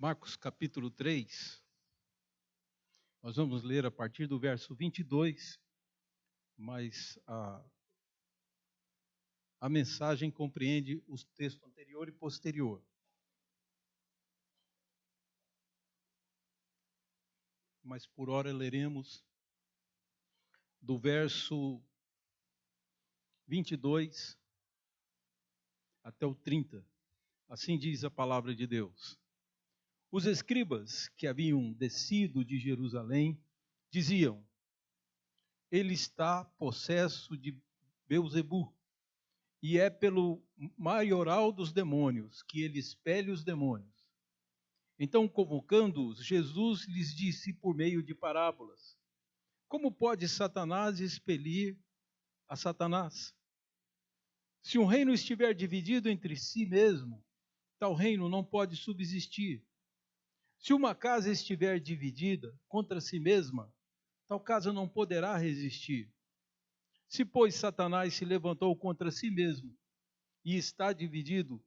Marcos capítulo 3, nós vamos ler a partir do verso 22, mas a mensagem compreende o texto anterior e posterior. Mas por hora leremos do verso 22 até o 30. Assim diz a palavra de Deus. Os escribas que haviam descido de Jerusalém diziam: ele está possesso de Beelzebu, e é pelo maioral dos demônios que ele expele os demônios. Então, convocando-os, Jesus lhes disse por meio de parábolas: como pode Satanás expelir a Satanás? Se um reino estiver dividido entre si mesmo, tal reino não pode subsistir. Se uma casa estiver dividida contra si mesma, tal casa não poderá resistir. Se, pois, Satanás se levantou contra si mesmo e está dividido,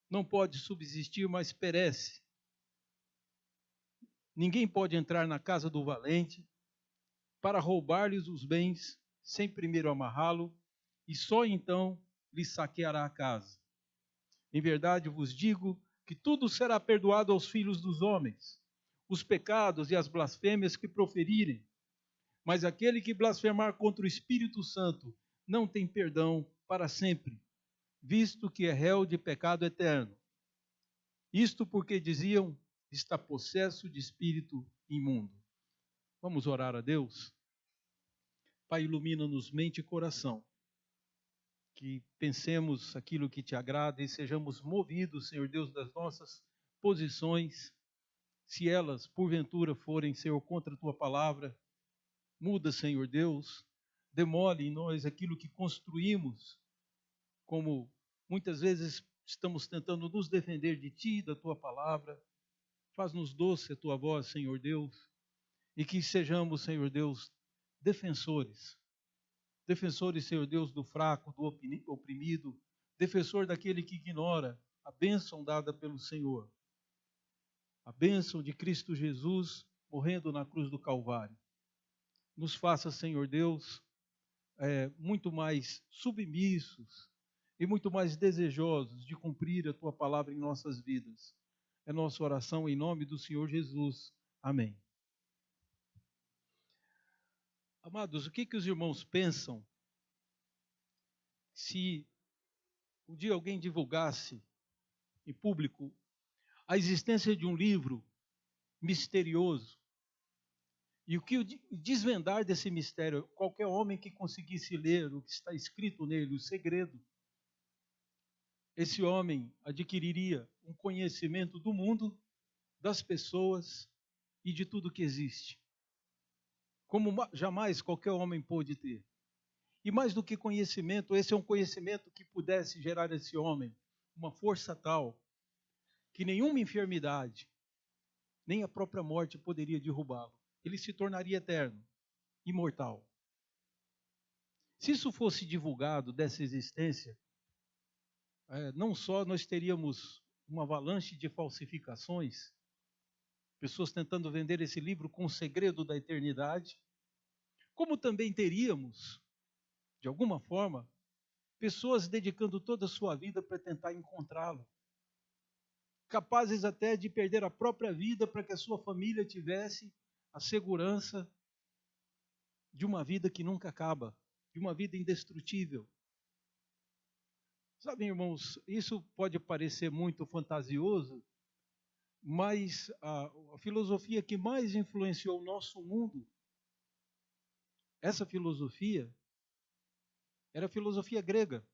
não pode subsistir, mas perece. Ninguém pode entrar na casa do valente para roubar-lhes os bens, sem primeiro amarrá-lo, e só então lhe saqueará a casa. Em verdade vos digo que tudo será perdoado aos filhos dos homens, os pecados e as blasfêmias que proferirem. Mas aquele que blasfemar contra o Espírito Santo não tem perdão para sempre, visto que é réu de pecado eterno. Isto porque diziam: está possesso de espírito imundo. Vamos orar a Deus? Pai, ilumina-nos mente e coração, que pensemos aquilo que te agrada e sejamos movidos, Senhor Deus, das nossas posições. Se elas, porventura, forem, Senhor, contra a tua palavra, muda, Senhor Deus, demole em nós aquilo que construímos, como muitas vezes estamos tentando nos defender de ti, da tua palavra. Faz-nos doce a tua voz, Senhor Deus, e que sejamos, Senhor Deus, defensores, Senhor Deus, do fraco, do oprimido, defensor daquele que ignora a bênção dada pelo Senhor, a bênção de Cristo Jesus morrendo na cruz do Calvário. Nos faça, Senhor Deus, muito mais submissos e muito mais desejosos de cumprir a tua palavra em nossas vidas. É nossa oração em nome do Senhor Jesus. Amém. Amados, o que os irmãos pensam se um dia alguém divulgasse em público a existência de um livro misterioso e o que desvendar desse mistério, qualquer homem que conseguisse ler o que está escrito nele, o segredo, esse homem adquiriria um conhecimento do mundo, das pessoas e de tudo que existe, como jamais qualquer homem pôde ter. E mais do que conhecimento, esse é um conhecimento que pudesse gerar esse homem uma força tal que nenhuma enfermidade, nem a própria morte poderia derrubá-lo. Ele se tornaria eterno, imortal. Se isso fosse divulgado dessa existência, não só nós teríamos uma avalanche de falsificações, pessoas tentando vender esse livro com o segredo da eternidade, como também teríamos, de alguma forma, pessoas dedicando toda a sua vida para tentar encontrá-lo, capazes até de perder a própria vida para que a sua família tivesse a segurança de uma vida que nunca acaba, de uma vida indestrutível. Sabem, irmãos, isso pode parecer muito fantasioso, mas a filosofia que mais influenciou o nosso mundo, essa filosofia, era a filosofia grega.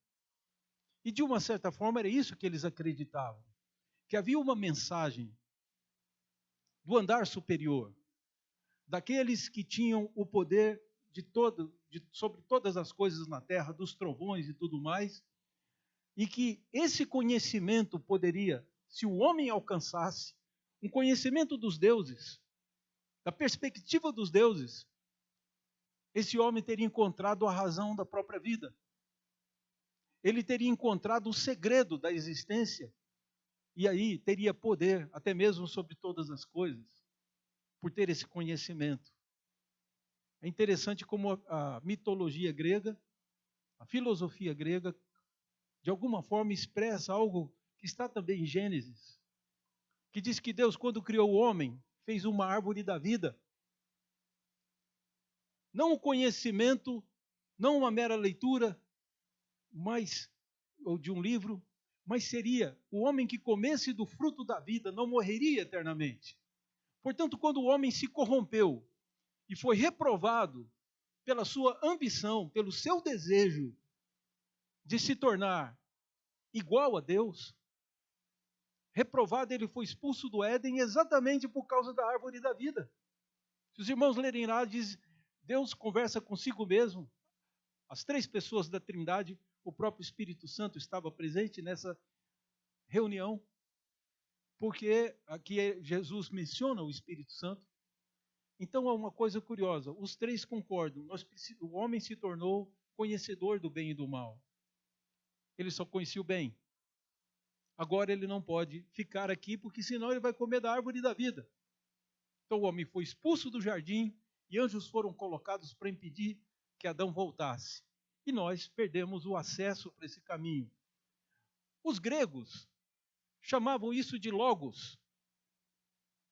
E de uma certa forma era isso que eles acreditavam, que havia uma mensagem do andar superior, daqueles que tinham o poder sobre todas as coisas na terra, dos trovões e tudo mais, e que esse conhecimento poderia, se o homem alcançasse, um conhecimento dos deuses, da perspectiva dos deuses, esse homem teria encontrado a razão da própria vida. Ele teria encontrado o segredo da existência E aí teria poder, até mesmo sobre todas as coisas, por ter esse conhecimento. É interessante como a mitologia grega, a filosofia grega, de alguma forma expressa algo que está também em Gênesis, que diz que Deus, quando criou o homem, fez uma árvore da vida. Não o conhecimento, não uma mera leitura, ou de um livro, mas seria o homem que comesse do fruto da vida, não morreria eternamente. Portanto, quando o homem se corrompeu e foi reprovado pela sua ambição, pelo seu desejo de se tornar igual a Deus, reprovado, ele foi expulso do Éden exatamente por causa da árvore da vida. Se os irmãos lerem lá, diz, Deus conversa consigo mesmo. As três pessoas da Trindade, o próprio Espírito Santo estava presente nessa reunião, porque aqui Jesus menciona o Espírito Santo. Então há uma coisa curiosa, os três concordam, o homem se tornou conhecedor do bem e do mal. Ele só conhecia o bem. Agora ele não pode ficar aqui, porque senão ele vai comer da árvore da vida. Então o homem foi expulso do jardim e anjos foram colocados para impedir que Adão voltasse. E nós perdemos o acesso para esse caminho. Os gregos chamavam isso de logos,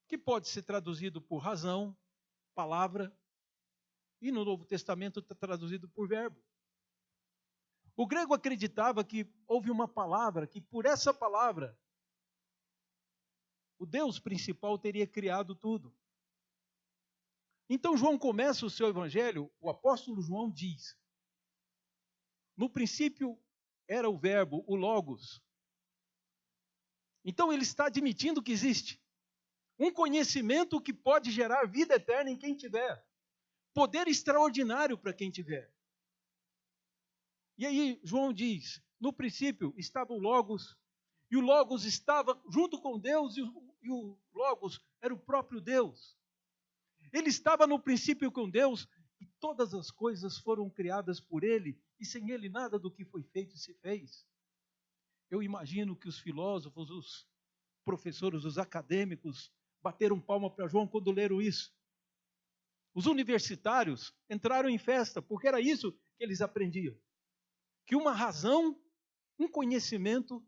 que pode ser traduzido por razão, palavra, e no Novo Testamento está traduzido por verbo. O grego acreditava que houve uma palavra, que por essa palavra, o Deus principal teria criado tudo. Então João começa o seu evangelho, o apóstolo João diz, no princípio era o verbo, o logos. Então ele está admitindo que existe um conhecimento que pode gerar vida eterna em quem tiver. Poder extraordinário para quem tiver. E aí João diz, no princípio estava o logos, e o logos estava junto com Deus, e o logos era o próprio Deus. Ele estava no princípio com Deus, e todas as coisas foram criadas por ele, e sem ele nada do que foi feito se fez. Eu imagino que os filósofos, os professores, os acadêmicos, bateram palma para João quando leram isso. Os universitários entraram em festa, porque era isso que eles aprendiam. Que uma razão, um conhecimento,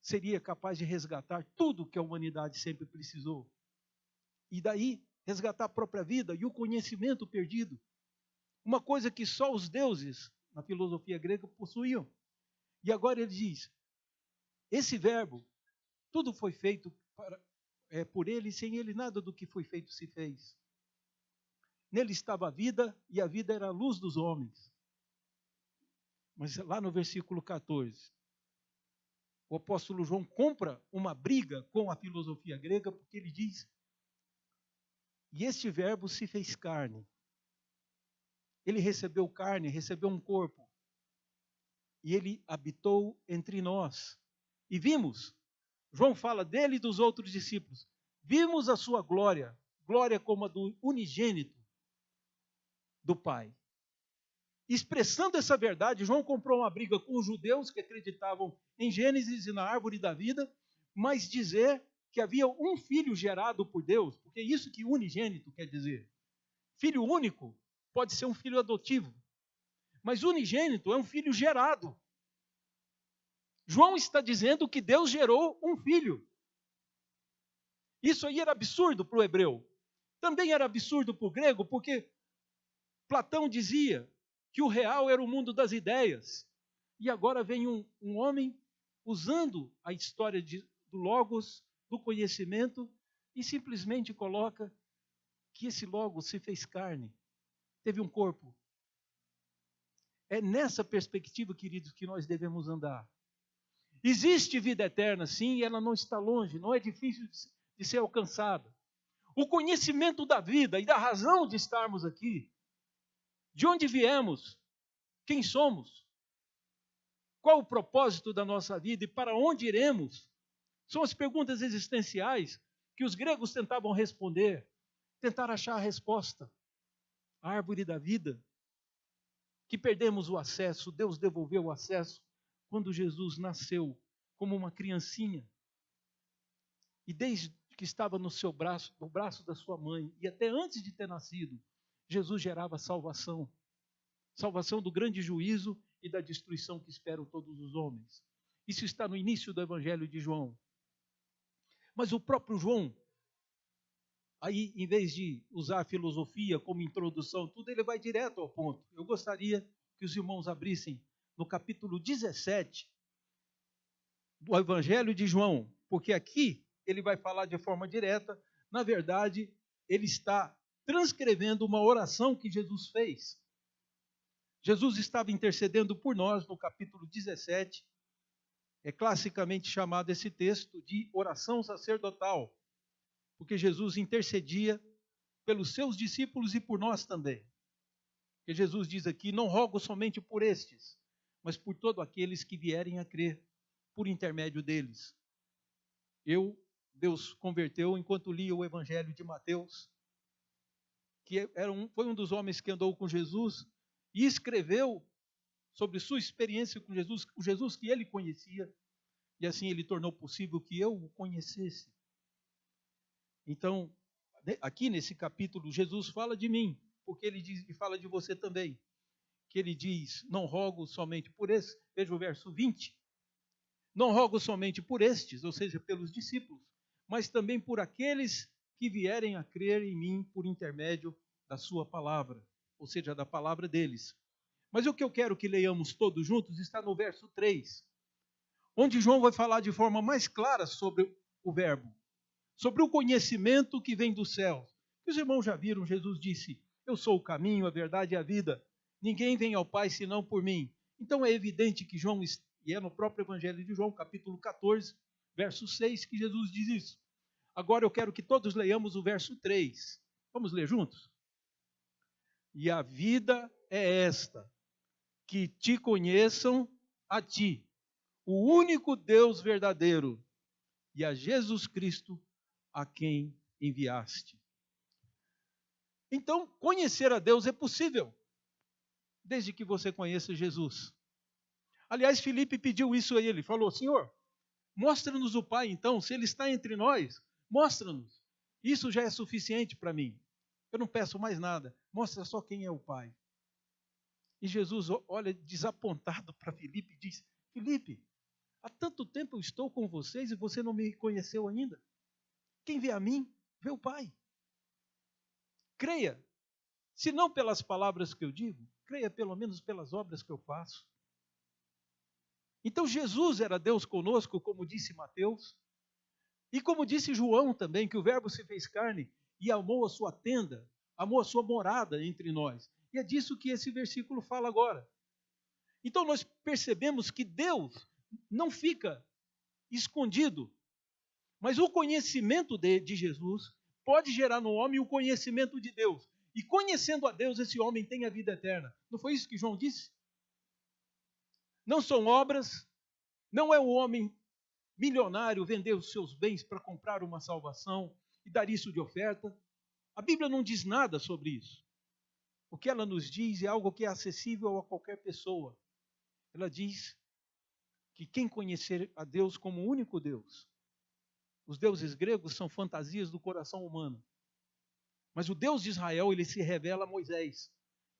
seria capaz de resgatar tudo que a humanidade sempre precisou. E daí, resgatar a própria vida e o conhecimento perdido. Uma coisa que só os deuses, na filosofia grega, possuíam. E agora ele diz, esse verbo, tudo foi feito por ele, e sem ele nada do que foi feito se fez. Nele estava a vida, e a vida era a luz dos homens. Mas lá no versículo 14, o apóstolo João compra uma briga com a filosofia grega, porque ele diz, e este verbo se fez carne. Ele recebeu carne, recebeu um corpo. E ele habitou entre nós. E vimos, João fala dele e dos outros discípulos, vimos a sua glória, glória como a do unigênito do Pai. Expressando essa verdade, João comprou uma briga com os judeus que acreditavam em Gênesis e na árvore da vida, mas dizer que havia um filho gerado por Deus, porque é isso que unigênito quer dizer. Filho único pode ser um filho adotivo, mas unigênito é um filho gerado. João está dizendo que Deus gerou um filho. Isso aí era absurdo para o hebreu. Também era absurdo para o grego, porque Platão dizia que o real era o mundo das ideias. E agora vem um homem usando a história do logos, do conhecimento, e simplesmente coloca que esse logos se fez carne, teve um corpo. É nessa perspectiva, queridos, que nós devemos andar. Existe vida eterna, sim, e ela não está longe, não é difícil de ser alcançada. O conhecimento da vida e da razão de estarmos aqui, de onde viemos, quem somos, qual o propósito da nossa vida e para onde iremos, são as perguntas existenciais que os gregos tentavam responder, tentar achar a resposta. A árvore da vida, que perdemos o acesso, Deus devolveu o acesso quando Jesus nasceu como uma criancinha E desde que estava no seu braço, no braço da sua mãe, e até antes de ter nascido, Jesus gerava salvação. Salvação do grande juízo e da destruição que esperam todos os homens. Isso está no início do Evangelho de João. Mas o próprio João, aí, em vez de usar a filosofia como introdução, tudo, ele vai direto ao ponto. Eu gostaria que os irmãos abrissem no capítulo 17 do Evangelho de João, porque aqui ele vai falar de forma direta. Na verdade, ele está transcrevendo uma oração que Jesus fez. Jesus estava intercedendo por nós no capítulo 17. É classicamente chamado esse texto de oração sacerdotal, porque Jesus intercedia pelos seus discípulos e por nós também. Porque Jesus diz aqui: não rogo somente por estes, mas por todos aqueles que vierem a crer por intermédio deles. Deus converteu enquanto lia o Evangelho de Mateus, que foi um dos homens que andou com Jesus e escreveu sobre sua experiência com Jesus, o Jesus que ele conhecia, e assim ele tornou possível que eu o conhecesse. Então, aqui nesse capítulo, Jesus fala de mim, porque ele diz, e fala de você também, que ele diz: não rogo somente por estes, veja o verso 20, não rogo somente por estes, ou seja, pelos discípulos, mas também por aqueles que vierem a crer em mim por intermédio da sua palavra, ou seja, da palavra deles. Mas o que eu quero que leiamos todos juntos está no verso 3, onde João vai falar de forma mais clara sobre o verbo, sobre o conhecimento que vem dos céus. Os irmãos já viram, Jesus disse: eu sou o caminho, a verdade e a vida. Ninguém vem ao Pai senão por mim. Então é evidente que João, e é no próprio Evangelho de João, capítulo 14, verso 6, que Jesus diz isso. Agora eu quero que todos leiamos o verso 3. Vamos ler juntos? E a vida é esta, que te conheçam a ti, o único Deus verdadeiro, e a Jesus Cristo, a quem enviaste. Então, conhecer a Deus é possível, desde que você conheça Jesus. Aliás, Filipe pediu isso a ele, falou: Senhor, mostra-nos o Pai então, se Ele está entre nós, mostra-nos. Isso já é suficiente para mim. Eu não peço mais nada, mostra só quem é o Pai. E Jesus olha desapontado para Filipe e diz: Filipe, há tanto tempo eu estou com vocês e você não me conheceu ainda. Quem vê a mim, vê o Pai. Creia, se não pelas palavras que eu digo, creia pelo menos pelas obras que eu faço. Então Jesus era Deus conosco, como disse Mateus, e como disse João também, que o Verbo se fez carne e amou a sua tenda, amou a sua morada entre nós. E é disso que esse versículo fala agora. Então nós percebemos que Deus não fica escondido, mas o conhecimento de Jesus pode gerar no homem o conhecimento de Deus. E conhecendo a Deus, esse homem tem a vida eterna. Não foi isso que João disse? Não são obras, não é o homem milionário vender os seus bens para comprar uma salvação e dar isso de oferta. A Bíblia não diz nada sobre isso. O que ela nos diz é algo que é acessível a qualquer pessoa. Ela diz que quem conhecer a Deus como o único Deus, os deuses gregos são fantasias do coração humano. Mas o Deus de Israel, ele se revela a Moisés.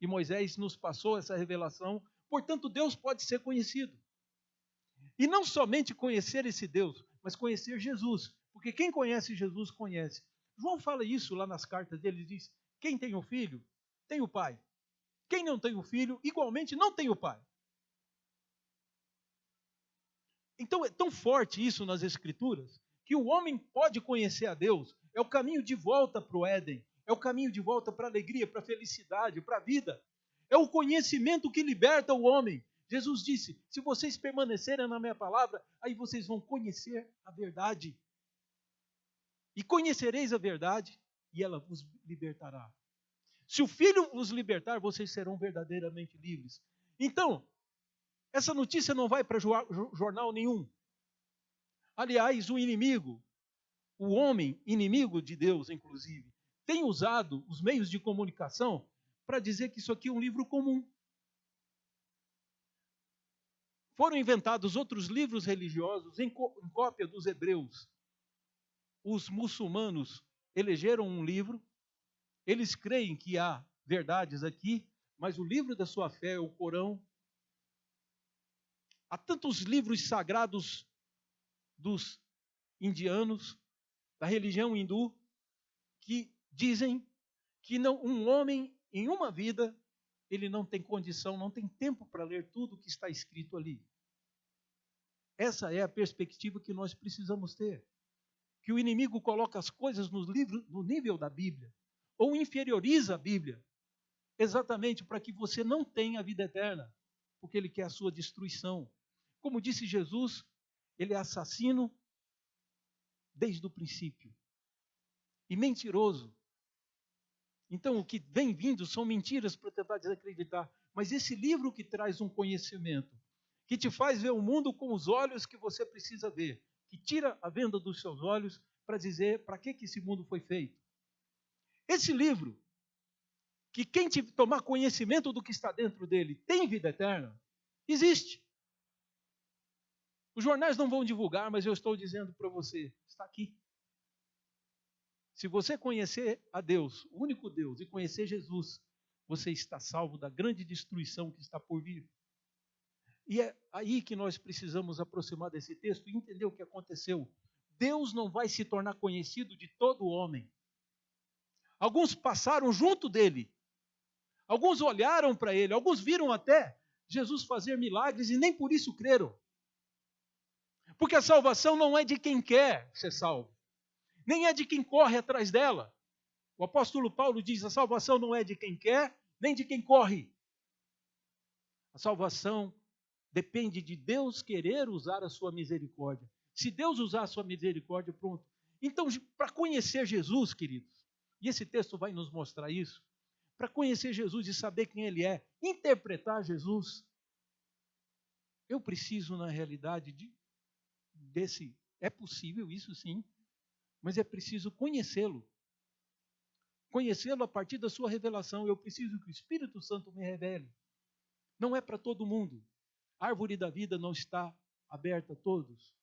E Moisés nos passou essa revelação, portanto Deus pode ser conhecido. E não somente conhecer esse Deus, mas conhecer Jesus. Porque quem conhece Jesus, conhece. João fala isso lá nas cartas dele, ele diz: quem tem o filho, tem o pai. Quem não tem o filho, igualmente não tem o pai. Então é tão forte isso nas Escrituras, que o homem pode conhecer a Deus. É o caminho de volta para o Éden. É o caminho de volta para a alegria, para a felicidade, para a vida. É o conhecimento que liberta o homem. Jesus disse: se vocês permanecerem na minha palavra, aí vocês vão conhecer a verdade. E conhecereis a verdade, e ela vos libertará. Se o Filho vos libertar, vocês serão verdadeiramente livres. Então, essa notícia não vai para jornal nenhum. Aliás, o inimigo, o homem inimigo de Deus, inclusive, tem usado os meios de comunicação para dizer que isso aqui é um livro comum. Foram inventados outros livros religiosos em cópia dos hebreus. os muçulmanos elegeram um livro, eles creem que há verdades aqui, mas o livro da sua fé é o Corão. Há tantos livros sagrados dos indianos, da religião hindu, que dizem que não, um homem em uma vida, ele não tem condição, não tem tempo para ler tudo o que está escrito ali. Essa é a perspectiva que nós precisamos ter. Que o inimigo coloca as coisas no nível da Bíblia, ou inferioriza a Bíblia, exatamente para que você não tenha a vida eterna, porque ele quer a sua destruição. Como disse Jesus, ele é assassino desde o princípio e mentiroso. Então, o que vem vindo são mentiras para tentar desacreditar. Mas esse livro que traz um conhecimento, que te faz ver o mundo com os olhos que você precisa ver, que tira a venda dos seus olhos para dizer para que esse mundo foi feito. Esse livro, que quem tomar conhecimento do que está dentro dele tem vida eterna, existe. Os jornais não vão divulgar, mas eu estou dizendo para você, está aqui. Se você conhecer a Deus, o único Deus, e conhecer Jesus, você está salvo da grande destruição que está por vir. E é aí que nós precisamos aproximar desse texto e entender o que aconteceu. Deus não vai se tornar conhecido de todo homem. Alguns passaram junto dele. Alguns olharam para ele. Alguns viram até Jesus fazer milagres e nem por isso creram. Porque a salvação não é de quem quer ser salvo. Nem é de quem corre atrás dela. O apóstolo Paulo diz, a salvação não é de quem quer, nem de quem corre. A salvação depende de Deus querer usar a sua misericórdia. Se Deus usar a sua misericórdia, pronto. Então, para conhecer Jesus, queridos, e esse texto vai nos mostrar isso, para conhecer Jesus e saber quem Ele é, interpretar Jesus, eu preciso, na realidade, é possível isso sim, mas é preciso conhecê-lo. Conhecê-lo a partir da sua revelação. Eu preciso que o Espírito Santo me revele. Não é para todo mundo. A árvore da vida não está aberta a todos.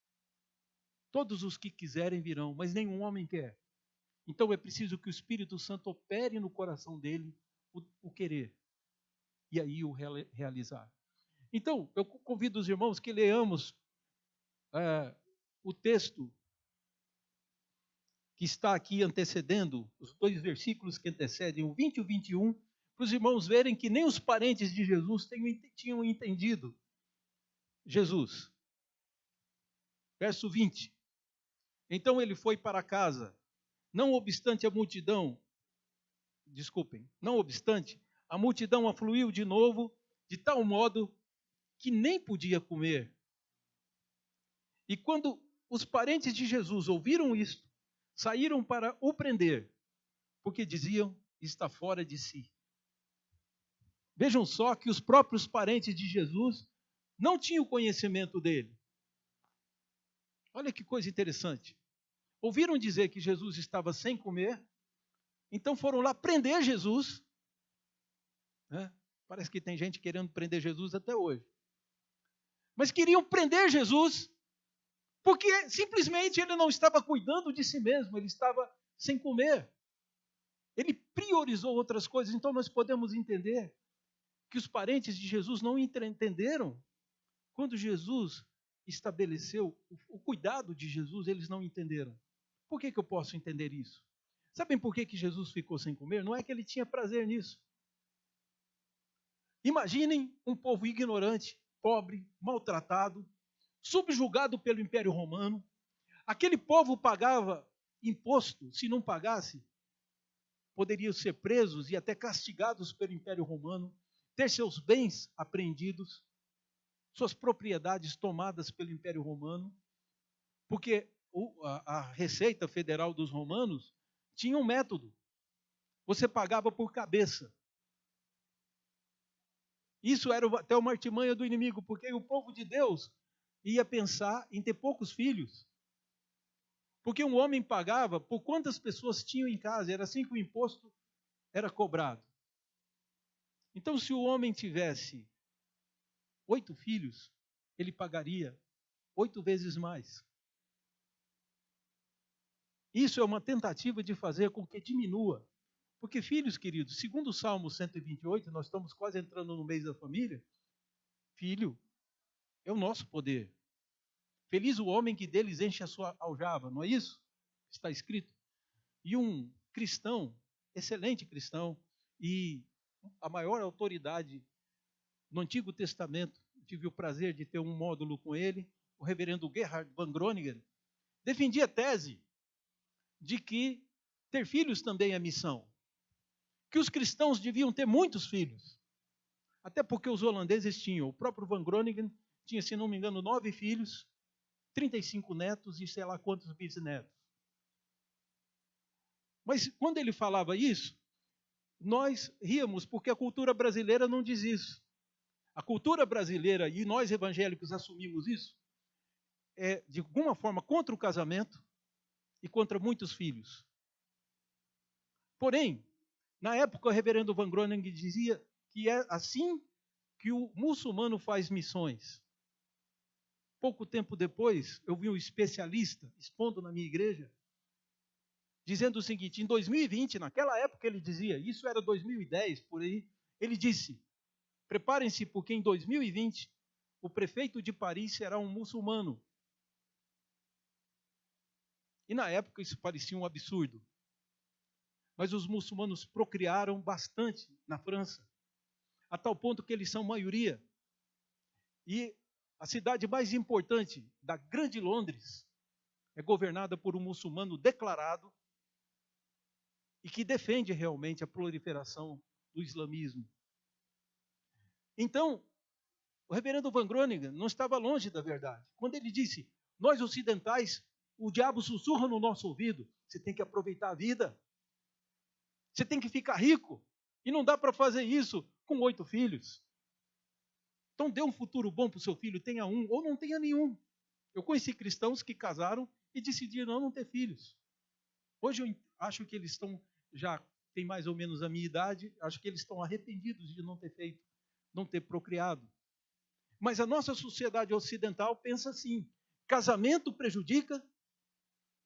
Todos os que quiserem virão, mas nenhum homem quer. Então é preciso que o Espírito Santo opere no coração dele o querer. E aí o realizar. Então, eu convido os irmãos que leamos o texto que está aqui antecedendo, os dois versículos que antecedem, o 20 e o 21, para os irmãos verem que nem os parentes de Jesus tinham entendido Jesus. Verso 20. Então ele foi para casa, não obstante, a multidão afluiu de novo, de tal modo que nem podia comer. E quando os parentes de Jesus ouviram isto, saíram para o prender, porque diziam, está fora de si. Vejam só que os próprios parentes de Jesus não tinham conhecimento dele. Olha que coisa interessante. Ouviram dizer que Jesus estava sem comer, então foram lá prender Jesus. Parece que tem gente querendo prender Jesus até hoje. Mas queriam prender Jesus porque simplesmente ele não estava cuidando de si mesmo, ele estava sem comer. Ele priorizou outras coisas. Então nós podemos entender que os parentes de Jesus não entenderam. Quando Jesus estabeleceu o cuidado de Jesus, eles não entenderam. Por que eu posso entender isso? Sabem por que Jesus ficou sem comer? Não é que ele tinha prazer nisso. Imaginem um povo ignorante, pobre, maltratado, subjugado pelo Império Romano. Aquele povo pagava imposto. Se não pagasse, poderiam ser presos e até castigados pelo Império Romano, ter seus bens apreendidos, suas propriedades tomadas pelo Império Romano, porque a Receita Federal dos romanos tinha um método. Você pagava por cabeça. Isso era até uma artimanha do inimigo, porque o povo de Deus ia pensar em ter poucos filhos. Porque um homem pagava por quantas pessoas tinham em casa, era assim que o imposto era cobrado. Então, se o homem tivesse 8 filhos, ele pagaria 8 vezes mais. Isso é uma tentativa de fazer com que diminua. Porque, filhos queridos, segundo o Salmo 128, nós estamos quase entrando no mês da família, filho é o nosso poder. Feliz o homem que deles enche a sua aljava, não é isso? Está escrito. E um cristão, excelente cristão, e a maior autoridade no Antigo Testamento, tive o prazer de ter um módulo com ele, o reverendo Gerhard van Groningen, defendia a tese de que ter filhos também é missão. Que os cristãos deviam ter muitos filhos. Até porque os holandeses tinham. O próprio Van Groningen tinha, se não me engano, 9 filhos, 35 netos e sei lá quantos bisnetos. Mas quando ele falava isso, nós ríamos, porque a cultura brasileira não diz isso. A cultura brasileira, e nós evangélicos assumimos isso, é de alguma forma contra o casamento e contra muitos filhos. Porém, na época o reverendo Van Groningen dizia que é assim que o muçulmano faz missões. Pouco tempo depois, eu vi um especialista expondo na minha igreja, dizendo o seguinte, em 2020, naquela época ele dizia, isso era 2010, por aí, ele disse, preparem-se porque em 2020 o prefeito de Paris será um muçulmano. E na época isso parecia um absurdo. Mas os muçulmanos procriaram bastante na França, a tal ponto que eles são maioria. E a cidade mais importante da grande Londres é governada por um muçulmano declarado e que defende realmente a proliferação do islamismo. Então, o reverendo Van Groningen não estava longe da verdade. Quando ele disse, nós ocidentais, o diabo sussurra no nosso ouvido, você tem que aproveitar a vida, você tem que ficar rico, e não dá para fazer isso com 8 filhos. Então dê um futuro bom para o seu filho, tenha um ou não tenha nenhum. Eu conheci cristãos que casaram e decidiram não ter filhos. Hoje eu acho que eles estão, já têm mais ou menos a minha idade, acho que eles estão arrependidos de não ter feito, não ter procriado. Mas a nossa sociedade ocidental pensa assim, casamento prejudica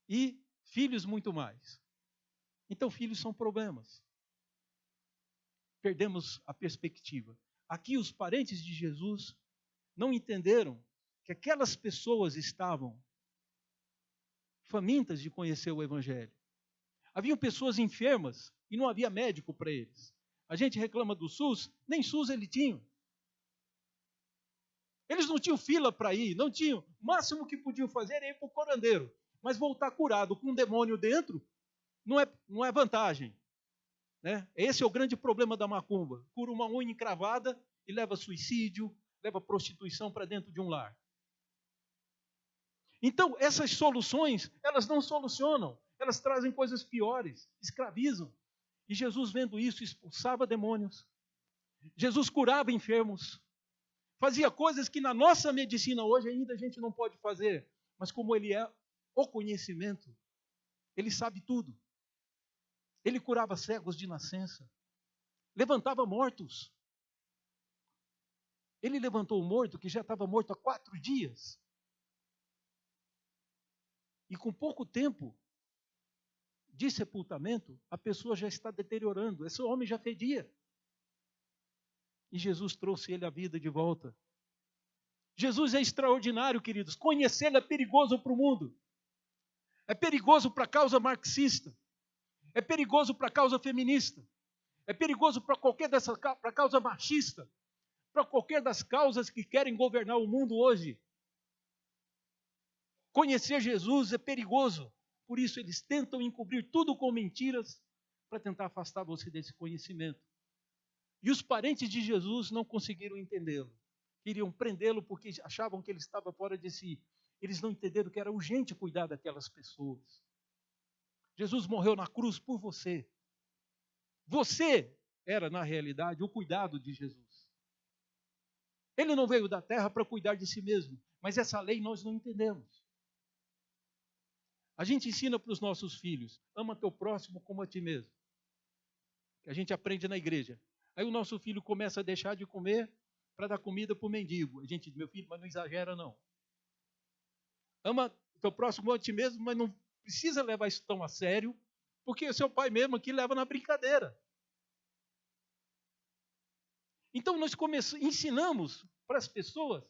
e filhos muito mais. Então filhos são problemas. Perdemos a perspectiva. Aqui os parentes de Jesus não entenderam que aquelas pessoas estavam famintas de conhecer o Evangelho. Haviam pessoas enfermas e não havia médico para eles. A gente reclama do SUS, nem SUS ele tinha. Eles não tinham fila para ir, não tinham. O máximo que podiam fazer era ir para o curandeiro. Mas voltar curado com um demônio dentro não é vantagem. Né? Esse é o grande problema da macumba. Cura uma unha encravada e leva suicídio, leva prostituição para dentro de um lar. Então, essas soluções, elas não solucionam. Elas trazem coisas piores, escravizam. E Jesus, vendo isso, expulsava demônios. Jesus curava enfermos. Fazia coisas que na nossa medicina hoje ainda a gente não pode fazer. Mas como ele é o conhecimento, ele sabe tudo. Ele curava cegos de nascença. Levantava mortos. Ele levantou o morto que já estava morto há 4 dias. E com pouco tempo de sepultamento, a pessoa já está deteriorando. Esse homem já fedia. E Jesus trouxe ele à vida de volta. Jesus é extraordinário, queridos. Conhecê-lo é perigoso para o mundo. É perigoso para a causa marxista. É perigoso para a causa feminista. É perigoso para a causa machista. Para qualquer das causas que querem governar o mundo hoje. Conhecer Jesus é perigoso. Por isso eles tentam encobrir tudo com mentiras para tentar afastar você desse conhecimento. E os parentes de Jesus não conseguiram entendê-lo. Queriam prendê-lo porque achavam que ele estava fora de si. Eles não entenderam que era urgente cuidar daquelas pessoas. Jesus morreu na cruz por você. Você era, na realidade, o cuidado de Jesus. Ele não veio da terra para cuidar de si mesmo, mas essa lei nós não entendemos. A gente ensina para os nossos filhos, ama teu próximo como a ti mesmo. Que a gente aprende na igreja. Aí o nosso filho começa a deixar de comer para dar comida para o mendigo. A gente diz, meu filho, mas não exagera não. Ama teu próximo como a ti mesmo, mas não precisa levar isso tão a sério, porque seu pai mesmo aqui leva na brincadeira. Então nós ensinamos para as pessoas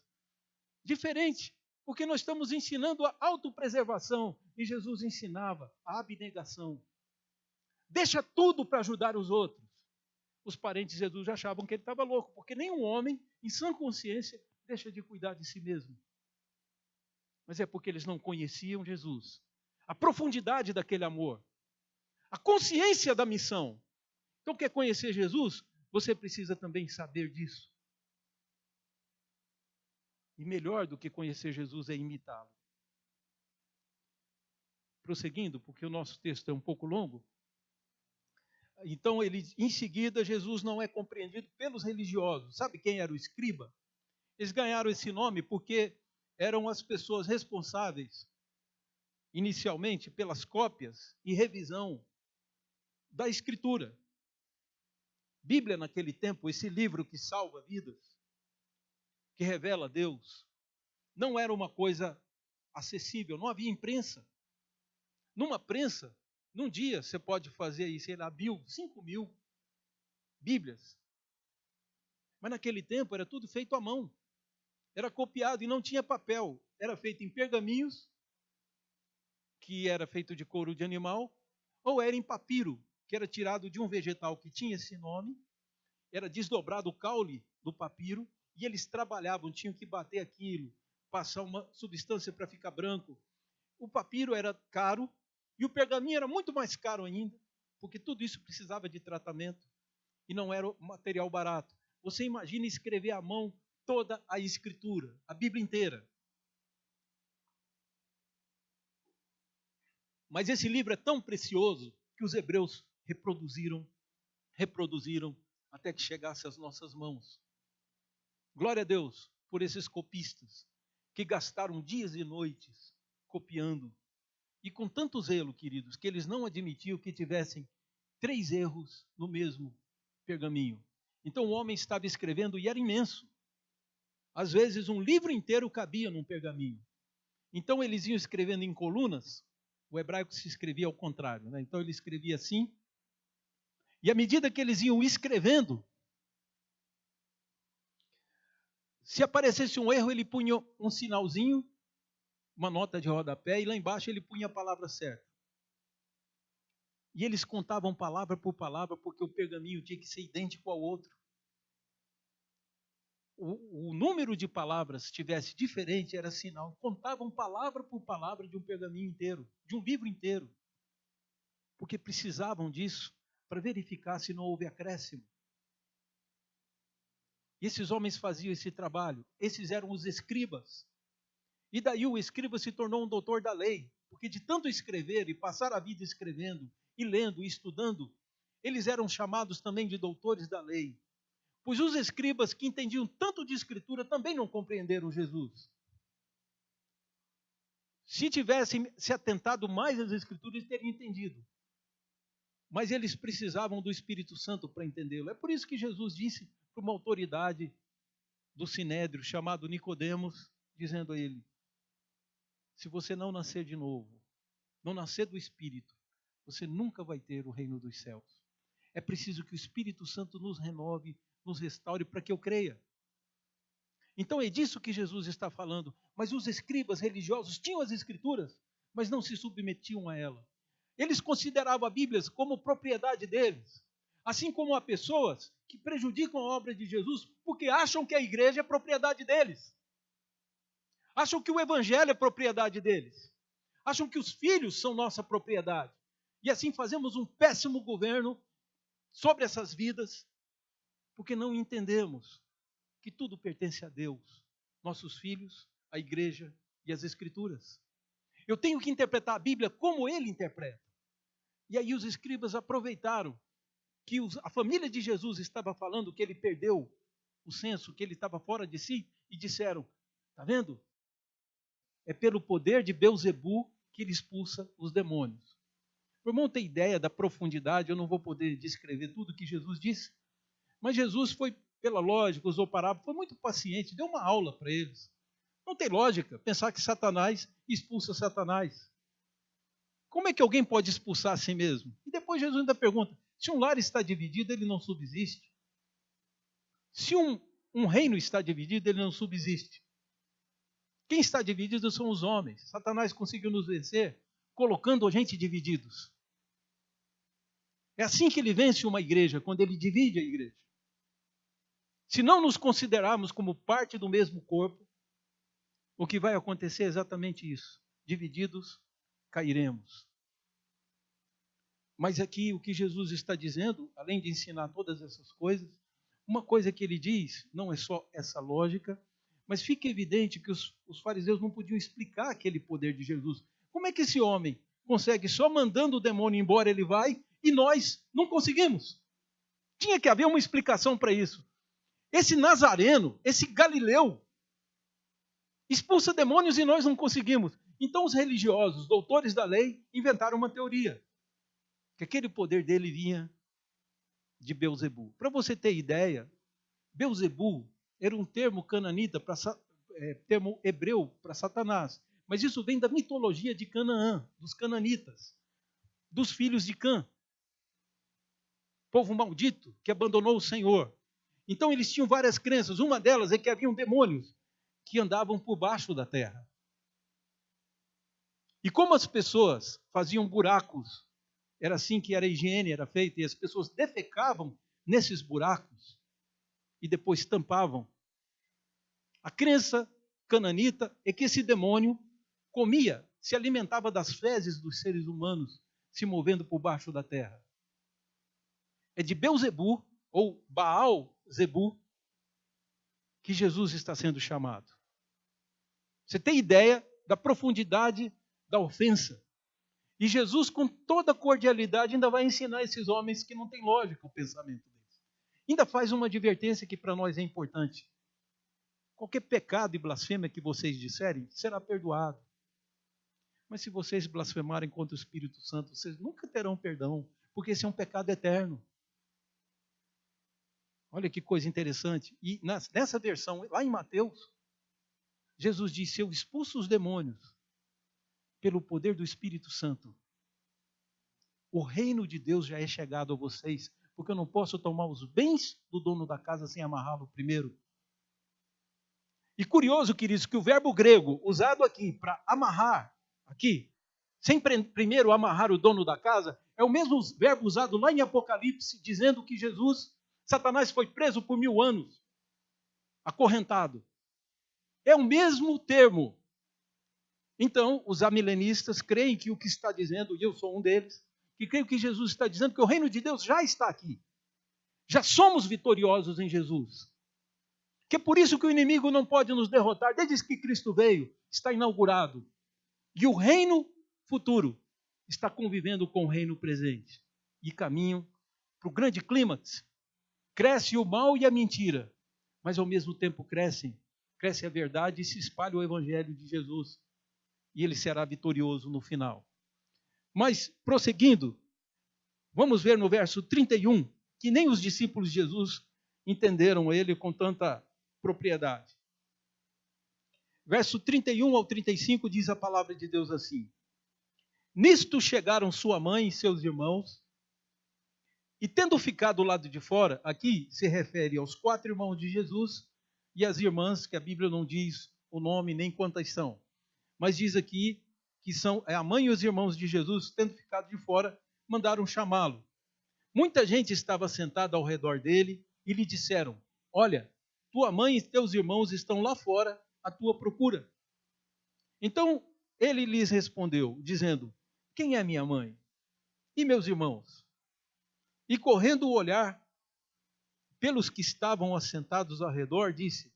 diferente, porque nós estamos ensinando a autopreservação e Jesus ensinava a abnegação. Deixa tudo para ajudar os outros. Os parentes de Jesus achavam que ele estava louco, porque nenhum homem, em sã consciência, deixa de cuidar de si mesmo. Mas é porque eles não conheciam Jesus, a profundidade daquele amor, a consciência da missão. Então, quer conhecer Jesus? Você precisa também saber disso. E melhor do que conhecer Jesus é imitá-lo. Prosseguindo, porque o nosso texto é um pouco longo. Então, em seguida, Jesus não é compreendido pelos religiosos. Sabe quem era o escriba? Eles ganharam esse nome porque eram as pessoas responsáveis, inicialmente, pelas cópias e revisão da Escritura. Bíblia, naquele tempo, esse livro que salva vidas, que revela Deus, não era uma coisa acessível, não havia imprensa. Numa prensa, num dia você pode fazer aí, sei lá, 5.000 Bíblias. Mas naquele tempo era tudo feito à mão. Era copiado e não tinha papel. Era feito em pergaminhos, que era feito de couro de animal, ou era em papiro, que era tirado de um vegetal que tinha esse nome, era desdobrado o caule do papiro, e eles trabalhavam, tinham que bater aquilo, passar uma substância para ficar branco. O papiro era caro, e o pergaminho era muito mais caro ainda, porque tudo isso precisava de tratamento, e não era material barato. Você imagina escrever à mão toda a Escritura, a Bíblia inteira. Mas esse livro é tão precioso que os hebreus reproduziram até que chegasse às nossas mãos. Glória a Deus por esses copistas que gastaram dias e noites copiando. E com tanto zelo, queridos, que eles não admitiam que tivessem 3 erros no mesmo pergaminho. Então o homem estava escrevendo e era imenso. Às vezes um livro inteiro cabia num pergaminho. Então eles iam escrevendo em colunas. O hebraico se escrevia ao contrário, né? Então ele escrevia assim. E à medida que eles iam escrevendo, se aparecesse um erro, ele punha um sinalzinho, uma nota de rodapé, e lá embaixo ele punha a palavra certa. E eles contavam palavra por palavra, porque o pergaminho tinha que ser idêntico ao outro. O número de palavras, se tivesse diferente, era sinal. Contavam palavra por palavra de um pergaminho inteiro, de um livro inteiro. Porque precisavam disso para verificar se não houve acréscimo. E esses homens faziam esse trabalho. Esses eram os escribas. E daí o escriba se tornou um doutor da lei. Porque de tanto escrever e passar a vida escrevendo, e lendo, e estudando, eles eram chamados também de doutores da lei. Pois os escribas que entendiam tanto de Escritura também não compreenderam Jesus. Se tivessem se atentado mais às Escrituras, eles teriam entendido. Mas eles precisavam do Espírito Santo para entendê-lo. É por isso que Jesus disse para uma autoridade do Sinédrio, chamado Nicodemos, dizendo a ele: se você não nascer de novo, não nascer do Espírito, você nunca vai ter o reino dos céus. É preciso que o Espírito Santo nos renove, nos restaure para que eu creia. Então é disso que Jesus está falando. Mas os escribas religiosos tinham as Escrituras, mas não se submetiam a ela. Eles consideravam a Bíblia como propriedade deles. Assim como há pessoas que prejudicam a obra de Jesus porque acham que a igreja é propriedade deles. Acham que o evangelho é propriedade deles. Acham que os filhos são nossa propriedade. E assim fazemos um péssimo governo sobre essas vidas, porque não entendemos que tudo pertence a Deus, nossos filhos, a igreja e as Escrituras. Eu tenho que interpretar a Bíblia como ele interpreta. E aí os escribas aproveitaram que a família de Jesus estava falando que ele perdeu o senso, que ele estava fora de si, e disseram: está vendo? É pelo poder de Belzebu que ele expulsa os demônios. Para o irmão ter ideia da profundidade, eu não vou poder descrever tudo que Jesus disse, mas Jesus foi, pela lógica, usou parábola, foi muito paciente, deu uma aula para eles. Não tem lógica pensar que Satanás expulsa Satanás. Como é que alguém pode expulsar a si mesmo? E depois Jesus ainda pergunta, se um lar está dividido, ele não subsiste. Se um reino está dividido, ele não subsiste. Quem está dividido são os homens. Satanás conseguiu nos vencer colocando a gente divididos. É assim que ele vence uma igreja, quando ele divide a igreja. Se não nos considerarmos como parte do mesmo corpo, o que vai acontecer é exatamente isso. Divididos, cairemos. Mas aqui o que Jesus está dizendo, além de ensinar todas essas coisas, uma coisa que ele diz, não é só essa lógica, mas fica evidente que os fariseus não podiam explicar aquele poder de Jesus. Como é que esse homem consegue, só mandando o demônio embora, ele vai, e nós não conseguimos? Tinha que haver uma explicação para isso. Esse nazareno, esse galileu, expulsa demônios e nós não conseguimos. Então os religiosos, doutores da lei, inventaram uma teoria. Que aquele poder dele vinha de Belzebu. Para você ter ideia, Belzebu era um termo cananita, termo hebreu para Satanás. Mas isso vem da mitologia de Canaã, dos cananitas, dos filhos de Cã. Povo maldito que abandonou o Senhor. Então eles tinham várias crenças. Uma delas é que haviam demônios que andavam por baixo da terra. E como as pessoas faziam buracos, era assim que a higiene era feita, e as pessoas defecavam nesses buracos e depois tampavam. A crença cananita é que esse demônio comia, se alimentava das fezes dos seres humanos, se movendo por baixo da terra. É de Belzebu, ou Baal-zebu, que Jesus está sendo chamado. Você tem ideia da profundidade da ofensa? E Jesus, com toda cordialidade, ainda vai ensinar esses homens que não tem lógica o pensamento deles. Ainda faz uma advertência que para nós é importante. Qualquer pecado e blasfêmia que vocês disserem, será perdoado. Mas se vocês blasfemarem contra o Espírito Santo, vocês nunca terão perdão, porque esse é um pecado eterno. Olha que coisa interessante. E nessa versão, lá em Mateus, Jesus disse, eu expulso os demônios pelo poder do Espírito Santo. O reino de Deus já é chegado a vocês, porque eu não posso tomar os bens do dono da casa sem amarrá-lo primeiro. E curioso, queridos, que o verbo grego usado aqui para amarrar, aqui, sem primeiro amarrar o dono da casa, é o mesmo verbo usado lá em Apocalipse, dizendo que Satanás foi preso por 1000 anos, acorrentado. É o mesmo termo. Então, os amilenistas creem que o que está dizendo, e eu sou um deles, que creio que Jesus está dizendo que o reino de Deus já está aqui. Já somos vitoriosos em Jesus. Que é por isso que o inimigo não pode nos derrotar. Desde que Cristo veio, está inaugurado. E o reino futuro está convivendo com o reino presente. E caminham para o grande clímax. Cresce o mal e a mentira, mas ao mesmo tempo cresce a verdade e se espalha o evangelho de Jesus. E ele será vitorioso no final. Mas, prosseguindo, vamos ver no verso 31, que nem os discípulos de Jesus entenderam ele com tanta propriedade. Verso 31 ao 35 diz a palavra de Deus assim: Nisto chegaram sua mãe e seus irmãos, e tendo ficado do lado de fora, aqui se refere aos 4 irmãos de Jesus e as irmãs, que a Bíblia não diz o nome nem quantas são. Mas diz aqui que são a mãe e os irmãos de Jesus, tendo ficado de fora, mandaram chamá-lo. Muita gente estava sentada ao redor dele e lhe disseram, olha, tua mãe e teus irmãos estão lá fora à tua procura. Então ele lhes respondeu, dizendo, quem é minha mãe? E meus irmãos? E correndo o olhar pelos que estavam assentados ao redor, disse,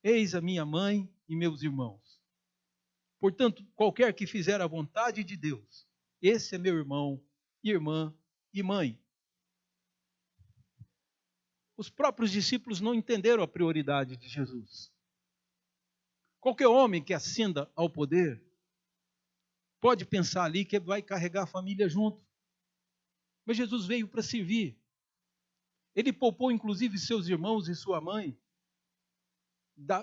eis a minha mãe e meus irmãos. Portanto, qualquer que fizer a vontade de Deus, esse é meu irmão, irmã e mãe. Os próprios discípulos não entenderam a prioridade de Jesus. Qualquer homem que ascenda ao poder pode pensar ali que vai carregar a família junto. Mas Jesus veio para servir. Ele poupou inclusive seus irmãos e sua mãe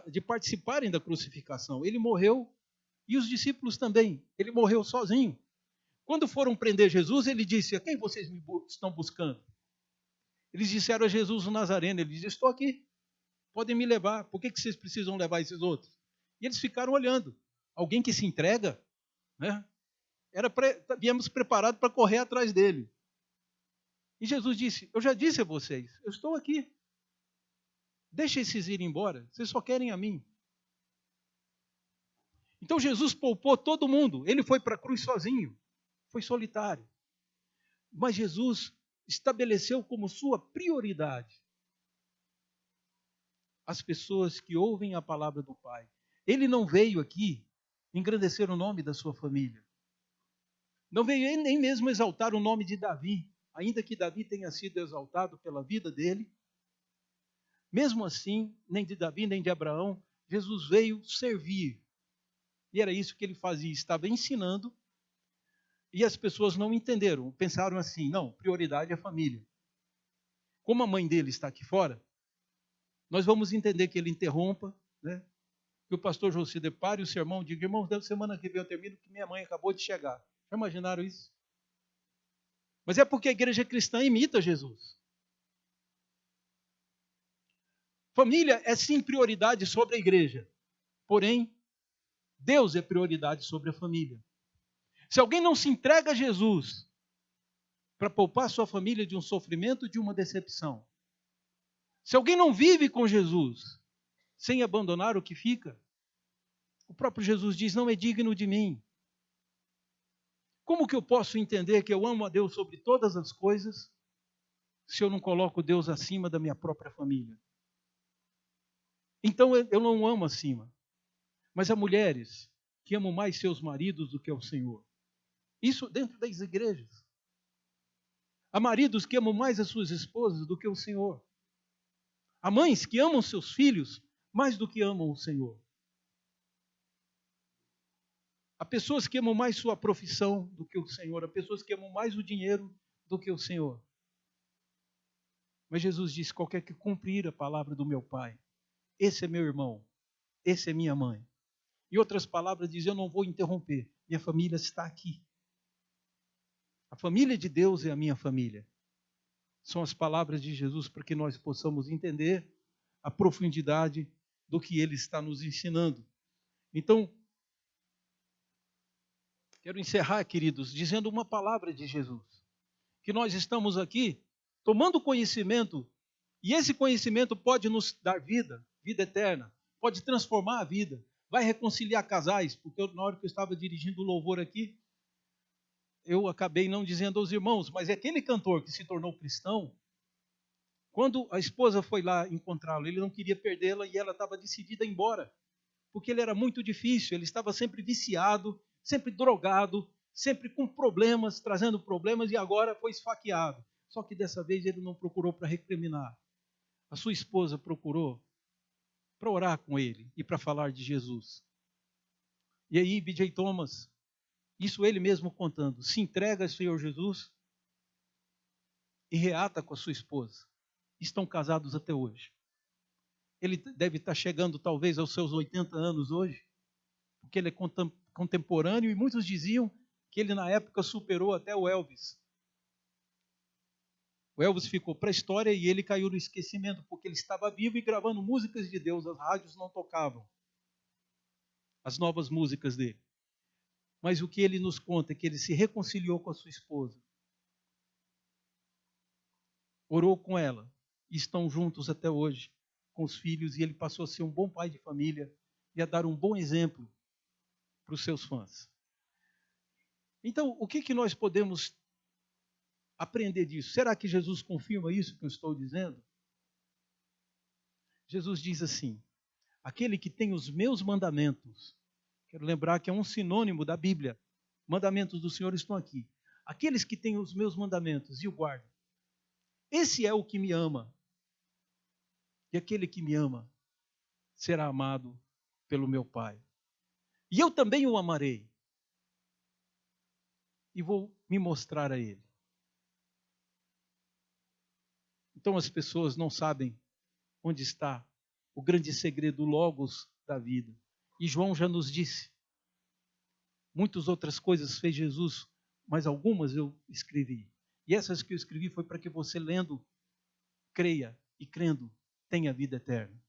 de participarem da crucificação. Ele morreu e os discípulos também. Ele morreu sozinho. Quando foram prender Jesus, ele disse: a quem vocês estão buscando? Eles disseram a Jesus o Nazareno. Ele disse: estou aqui, podem me levar. Por que vocês precisam levar esses outros? E eles ficaram olhando. Alguém que se entrega, né? Viemos preparados para correr atrás dele. E Jesus disse: eu já disse a vocês, eu estou aqui. Deixa esses irem embora, vocês só querem a mim. Então Jesus poupou todo mundo. Ele foi para a cruz sozinho, foi solitário. Mas Jesus estabeleceu como sua prioridade as pessoas que ouvem a palavra do Pai. Ele não veio aqui engrandecer o nome da sua família. Não veio nem mesmo exaltar o nome de Davi, ainda que Davi tenha sido exaltado pela vida dele. Mesmo assim, nem de Davi, nem de Abraão, Jesus veio servir. E era isso que ele fazia, estava ensinando, e as pessoas não entenderam, pensaram assim: não, prioridade é a família. Como a mãe dele está aqui fora, nós vamos entender que ele interrompa, né? Que o pastor José depare o sermão e diga: irmãos, da semana que vem eu termino, que minha mãe acabou de chegar. Já imaginaram isso? Mas é porque a igreja cristã imita Jesus. Família é sim prioridade sobre a igreja, porém, Deus é prioridade sobre a família. Se alguém não se entrega a Jesus para poupar sua família de um sofrimento, de uma decepção, se alguém não vive com Jesus sem abandonar o que fica, o próprio Jesus diz: não é digno de mim. Como que eu posso entender que eu amo a Deus sobre todas as coisas se eu não coloco Deus acima da minha própria família? Então eu não amo acima. Mas há mulheres que amam mais seus maridos do que o Senhor. Isso dentro das igrejas. Há maridos que amam mais as suas esposas do que o Senhor. Há mães que amam seus filhos mais do que amam o Senhor. Há pessoas que amam mais sua profissão do que o Senhor. Há pessoas que amam mais o dinheiro do que o Senhor. Mas Jesus disse: qualquer que cumprir a palavra do meu Pai, esse é meu irmão, esse é minha mãe. Em outras palavras, diz: eu não vou interromper, minha família está aqui. A família de Deus é a minha família. São as palavras de Jesus para que nós possamos entender a profundidade do que Ele está nos ensinando. Então, quero encerrar, queridos, dizendo uma palavra de Jesus. Que nós estamos aqui tomando conhecimento, e esse conhecimento pode nos dar vida, vida eterna, pode transformar a vida, vai reconciliar casais, porque na hora que eu estava dirigindo o louvor aqui, eu acabei não dizendo aos irmãos, mas é aquele cantor que se tornou cristão, quando a esposa foi lá encontrá-lo, ele não queria perdê-la e ela estava decidida a ir embora, porque ele era muito difícil, ele estava sempre viciado, sempre drogado, sempre com problemas, trazendo problemas, e agora foi esfaqueado. Só que dessa vez ele não procurou para recriminar. A sua esposa procurou para orar com ele e para falar de Jesus. E aí, B.J. Thomas, isso ele mesmo contando, se entrega ao Senhor Jesus e reata com a sua esposa. Estão casados até hoje. Ele deve estar chegando talvez aos seus 80 anos hoje, porque ele é contemporâneo, e muitos diziam que ele na época superou até o Elvis. O Elvis ficou para a história e ele caiu no esquecimento, porque ele estava vivo e gravando músicas de Deus, as rádios não tocavam as novas músicas dele. Mas o que ele nos conta é que ele se reconciliou com a sua esposa, orou com ela, e estão juntos até hoje, com os filhos, e ele passou a ser um bom pai de família e a dar um bom exemplo para os seus fãs. Então, o que nós podemos aprender disso? Será que Jesus confirma isso que eu estou dizendo? Jesus diz assim: aquele que tem os meus mandamentos, quero lembrar que é um sinônimo da Bíblia, mandamentos do Senhor estão aqui. Aqueles que têm os meus mandamentos e o guardam, esse é o que me ama. E aquele que me ama será amado pelo meu Pai. E eu também o amarei. E vou me mostrar a ele. Então as pessoas não sabem onde está o grande segredo, o logos da vida. E João já nos disse. Muitas outras coisas fez Jesus mas algumas eu escrevi. E essas que eu escrevi foi para que você, lendo, creia e crendo, tenha vida eterna.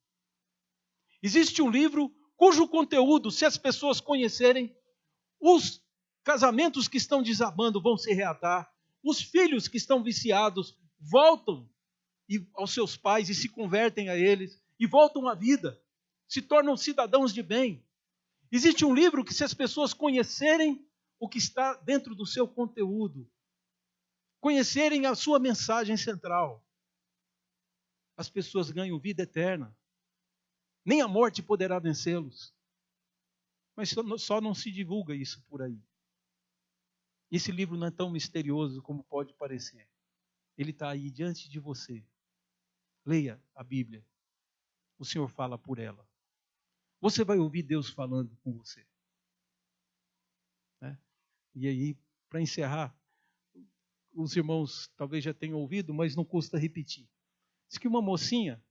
Existe um livro cujo conteúdo, se as pessoas conhecerem, os casamentos que estão desabando vão se reatar, os filhos que estão viciados voltam aos seus pais e se convertem a eles, e voltam à vida, se tornam cidadãos de bem. Existe um livro que, se as pessoas conhecerem o que está dentro do seu conteúdo, conhecerem a sua mensagem central, as pessoas ganham vida eterna. Nem a morte poderá vencê-los. Mas só não se divulga isso por aí. Esse livro não é tão misterioso como pode parecer. Ele está aí diante de você. Leia a Bíblia. O Senhor fala por ela. Você vai ouvir Deus falando com você. Né? E aí, para encerrar, os irmãos talvez já tenham ouvido, mas não custa repetir. Diz que uma mocinha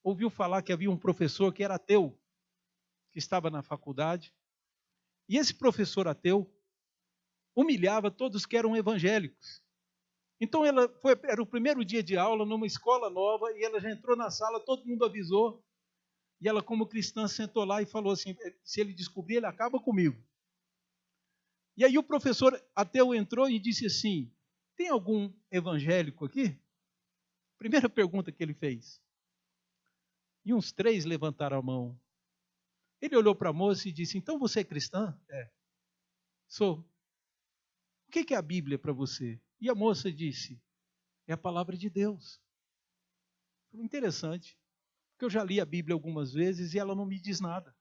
ouviu falar que havia um professor que era ateu, que estava na faculdade, e esse professor ateu humilhava todos que eram evangélicos. Então era o primeiro dia de aula numa escola nova, e ela já entrou na sala, todo mundo avisou, e ela, como cristã, sentou lá e falou assim: se ele descobrir, ele acaba comigo. E aí o professor ateu entrou e disse assim: tem algum evangélico aqui? Primeira pergunta que ele fez. E uns 3 levantaram a mão. Ele olhou para a moça e disse: então você é cristã? É. Sou. O que é a Bíblia para você? E a moça disse: é a palavra de Deus. Interessante, porque eu já li a Bíblia algumas vezes e ela não me diz nada.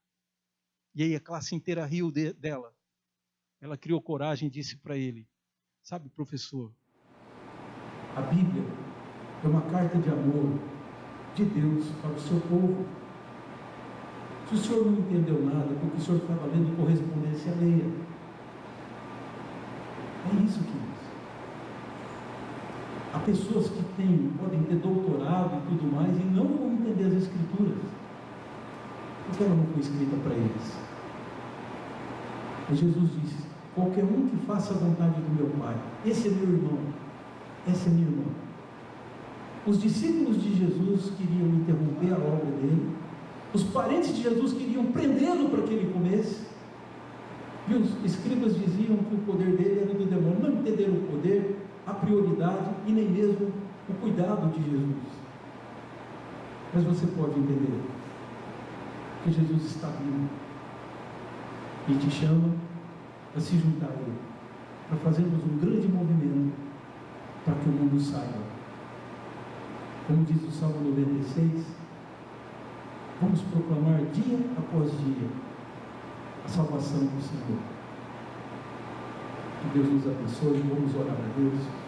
E aí a classe inteira riu dela. Ela criou coragem e disse para ele: sabe, professor, a Bíblia é uma carta de amor de Deus para o seu povo. Se o senhor não entendeu nada, porque o senhor estava lendo correspondência, leia. É isso que diz. Há pessoas que podem ter doutorado e tudo mais e não vão entender as Escrituras, porque ela não foi escrita para eles. Mas Jesus disse: qualquer um que faça a vontade do meu Pai, esse é meu irmão, essa é minha irmã. Os discípulos de Jesus queriam interromper a obra dele, os parentes de Jesus queriam prendê-lo para que ele comesse, e os escribas diziam que o poder dele era do demônio. Não entenderam o poder, a prioridade e nem mesmo o cuidado de Jesus. Mas você pode entender que Jesus está vivo e te chama a se juntar a ele, para fazermos um grande movimento para que o mundo saiba. Como diz o Salmo 96, vamos proclamar dia após dia a salvação do Senhor. Que Deus nos abençoe. Vamos orar a Deus.